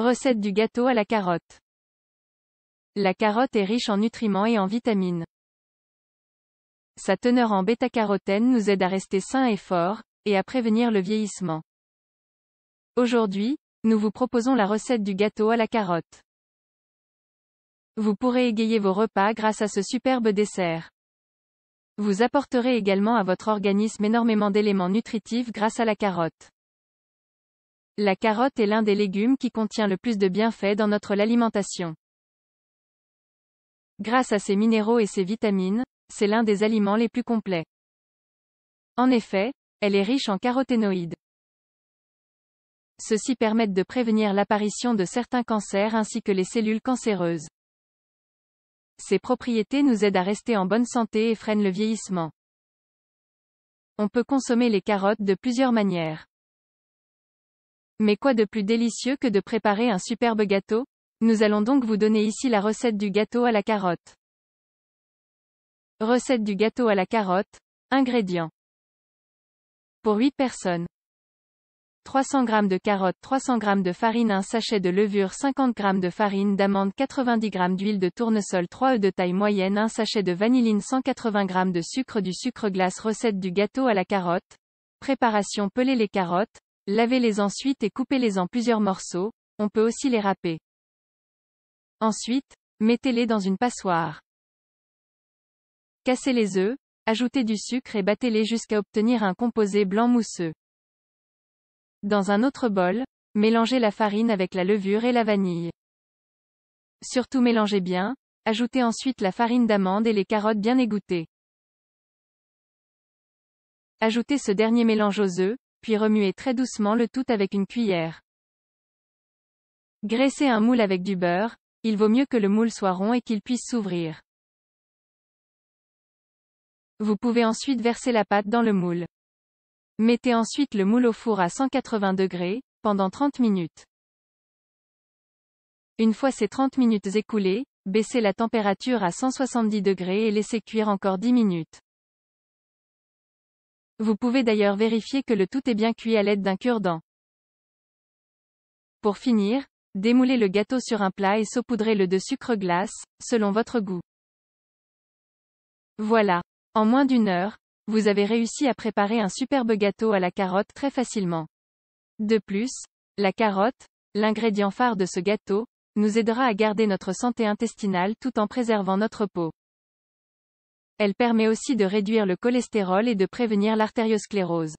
Recette du gâteau à la carotte. La carotte est riche en nutriments et en vitamines. Sa teneur en bêta-carotène nous aide à rester sains et forts, et à prévenir le vieillissement. Aujourd'hui, nous vous proposons la recette du gâteau à la carotte. Vous pourrez égayer vos repas grâce à ce superbe dessert. Vous apporterez également à votre organisme énormément d'éléments nutritifs grâce à la carotte. La carotte est l'un des légumes qui contient le plus de bienfaits dans notre alimentation. Grâce à ses minéraux et ses vitamines, c'est l'un des aliments les plus complets. En effet, elle est riche en caroténoïdes. Ceux-ci permettent de prévenir l'apparition de certains cancers ainsi que les cellules cancéreuses. Ces propriétés nous aident à rester en bonne santé et freinent le vieillissement. On peut consommer les carottes de plusieurs manières. Mais quoi de plus délicieux que de préparer un superbe gâteau? Nous allons donc vous donner ici la recette du gâteau à la carotte. Recette du gâteau à la carotte. Ingrédients. Pour 8 personnes. 300 g de carottes, 300 g de farine, un sachet de levure, 50 g de farine d'amande, 90 g d'huile de tournesol, 3 œufs de taille moyenne, un sachet de vanilline, 180 g de sucre, du sucre glace. Recette du gâteau à la carotte. Préparation: peler les carottes, lavez-les ensuite et coupez-les en plusieurs morceaux, on peut aussi les râper. Ensuite, mettez-les dans une passoire. Cassez les œufs, ajoutez du sucre et battez-les jusqu'à obtenir un composé blanc mousseux. Dans un autre bol, mélangez la farine avec la levure et la vanille. Surtout mélangez bien, ajoutez ensuite la farine d'amande et les carottes bien égouttées. Ajoutez ce dernier mélange aux œufs, puis remuez très doucement le tout avec une cuillère. Graissez un moule avec du beurre, il vaut mieux que le moule soit rond et qu'il puisse s'ouvrir. Vous pouvez ensuite verser la pâte dans le moule. Mettez ensuite le moule au four à 180 degrés, pendant 30 minutes. Une fois ces 30 minutes écoulées, baissez la température à 170 degrés et laissez cuire encore 10 minutes. Vous pouvez d'ailleurs vérifier que le tout est bien cuit à l'aide d'un cure-dent. Pour finir, démoulez le gâteau sur un plat et saupoudrez-le de sucre glace, selon votre goût. Voilà. En moins d'une heure, vous avez réussi à préparer un superbe gâteau à la carotte très facilement. De plus, la carotte, l'ingrédient phare de ce gâteau, nous aidera à garder notre santé intestinale tout en préservant notre peau. Elle permet aussi de réduire le cholestérol et de prévenir l'artériosclérose.